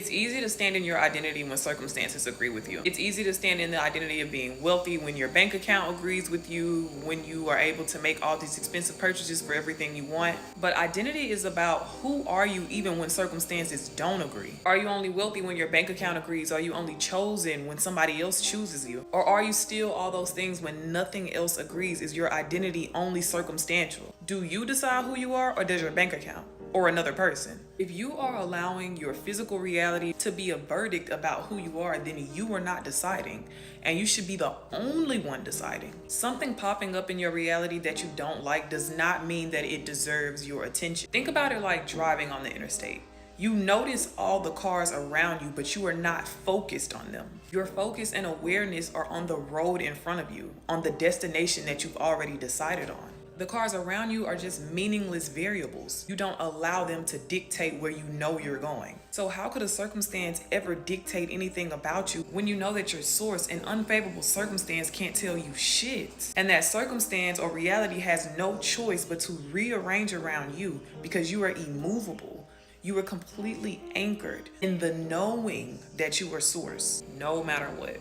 It's easy to stand in your identity when circumstances agree with you. It's easy to stand in the identity of being wealthy when your bank account agrees with you, when you are able to make all these expensive purchases for everything you want. But identity is about who are you even when circumstances don't agree. Are you only wealthy when your bank account agrees? Are you only chosen when somebody else chooses you? Or are you still all those things when nothing else agrees? Is your identity only circumstantial? Do you decide who you are, or does your bank account? Or another person? If you are allowing your physical reality to be a verdict about who you are, then you are not deciding, and you should be the only one deciding. Something popping up in your reality that you don't like does not mean that it deserves your attention. Think about it like driving on the interstate. You notice all the cars around you, but you are not focused on them. Your focus and awareness are on the road in front of you, on the destination that you've already decided on. The cars around you are just meaningless variables. You don't allow them to dictate where you know you're going. So how could a circumstance ever dictate anything about you when you know that your source, an unfavorable circumstance, can't tell you shit? And that circumstance or reality has no choice but to rearrange around you because you are immovable. You are completely anchored in the knowing that you are source, no matter what.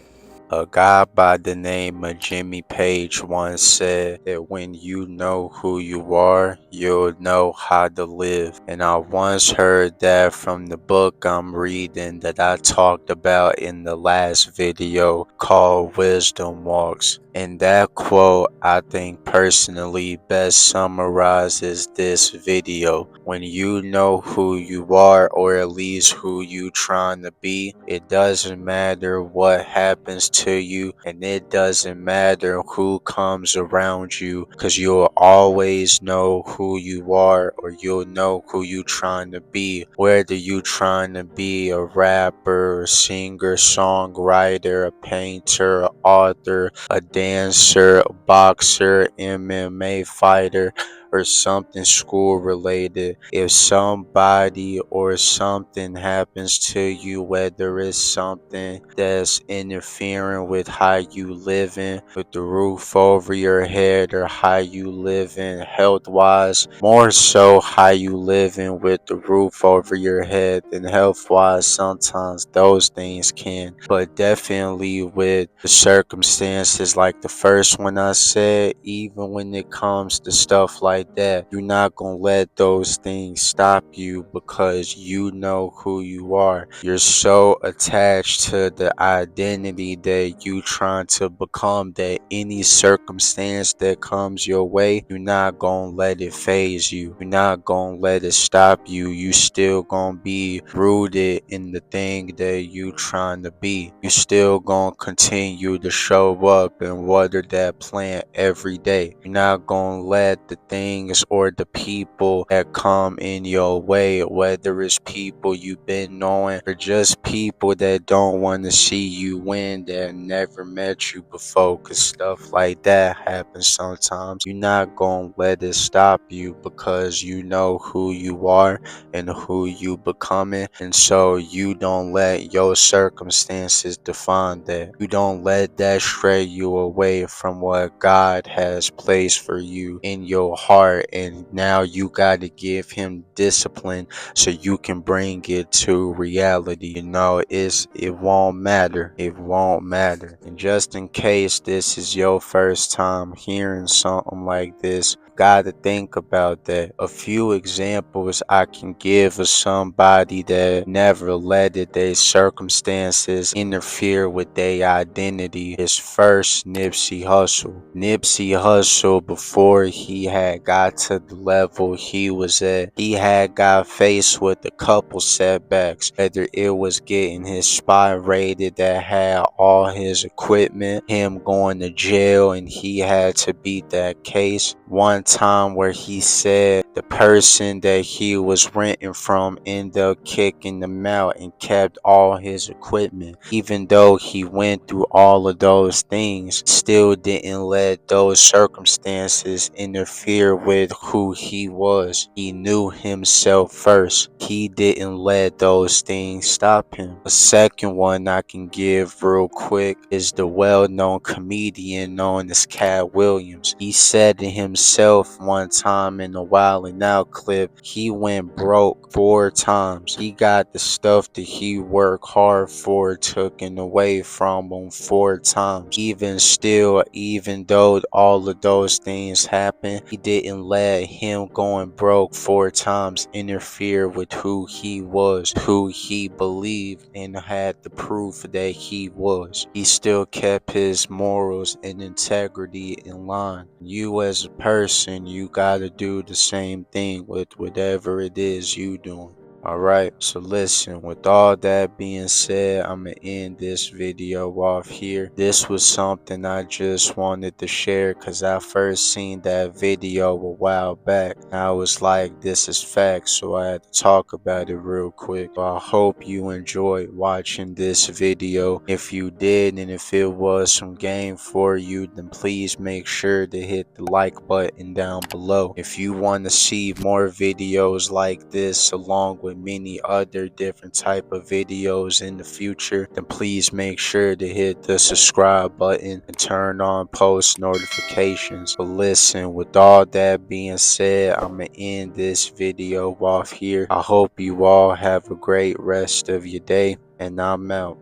A guy by the name of Jimmy Page once said that when you know who you are, you'll know how to live. And I once heard that from the book I'm reading that I talked about in the last video called Wisdom Walks. And that quote, I think personally best summarizes this video. When you know who you are, or at least who you trying to be, it doesn't matter what happens to you, and it doesn't matter who comes around you, because you'll always know who you are, or you'll know who you trying to be. Whether you trying to be a rapper, a singer, songwriter, a painter, an author, a dancer, a boxer, MMA fighter, or something school related. If somebody or something happens to you, whether it's something that's interfering with how you living, with the roof over your head, or how you living health wise, more so how you living with the roof over your head than health wise, sometimes those things can. But definitely with the circumstances like the first one I said, even when it comes to stuff like that, you're not gonna let those things stop you because you know who you are. You're so attached to the identity that you trying to become that any circumstance that comes your way, you're not gonna let it phase you. You're not gonna let it stop you. You still gonna be rooted in the thing that you trying to be. You still gonna continue to show up and water that plant every day. You're not gonna let the things or the people that come in your way, whether it's people you've been knowing or just people that don't want to see you win, that never met you before, because stuff like that happens sometimes. You're not gonna let it stop you because you know who you are and who you becoming, and so you don't let your circumstances define that. You don't let that stray you away from what God has placed for you in your heart, and now you got to give him discipline so you can bring it to reality. It won't matter. It won't matter. And just in case this is your first time hearing something like this, gotta think about that. A few examples I can give of somebody that never let their circumstances interfere with their identity is first Nipsey Hussle. Nipsey Hussle, before he had got to the level he was at, he had got faced with a couple setbacks, whether it was getting his spot raided that had all his equipment, him going to jail and he had to beat that case. One time where he said the person that he was renting from ended up kicking him out and kept all his equipment. Even though he went through all of those things, still didn't let those circumstances interfere with who he was. He knew himself first. He didn't let those things stop him. A second one I can give real quick is the well-known comedian known as Cat Williams. He said to himself one time in a while Falling Out clip, he went broke 4 times. He got the stuff that he worked hard for taken away from him 4 times. Even still, even though all of those things happened, he didn't let him going broke 4 times interfere with who he was, who he believed, and had the proof that he was. He still kept his morals and integrity in line. You as a person, you gotta do the same thing with whatever it is you doing. Alright, so listen, with all that being said, I'm gonna end this video off here. This was something I just wanted to share because I first seen that video a while back. I was like, this is facts, so I had to talk about it real quick. So I hope you enjoyed watching this video. If you did, and if it was some game for you, then please make sure to hit the like button down below. If you want to see more videos like this along with many other different type of videos in the future, then please make sure to hit the subscribe button and turn on post notifications. But listen, with all that being said, I'm gonna end this video off here. I hope you all have a great rest of your day, and I'm out.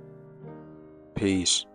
Peace.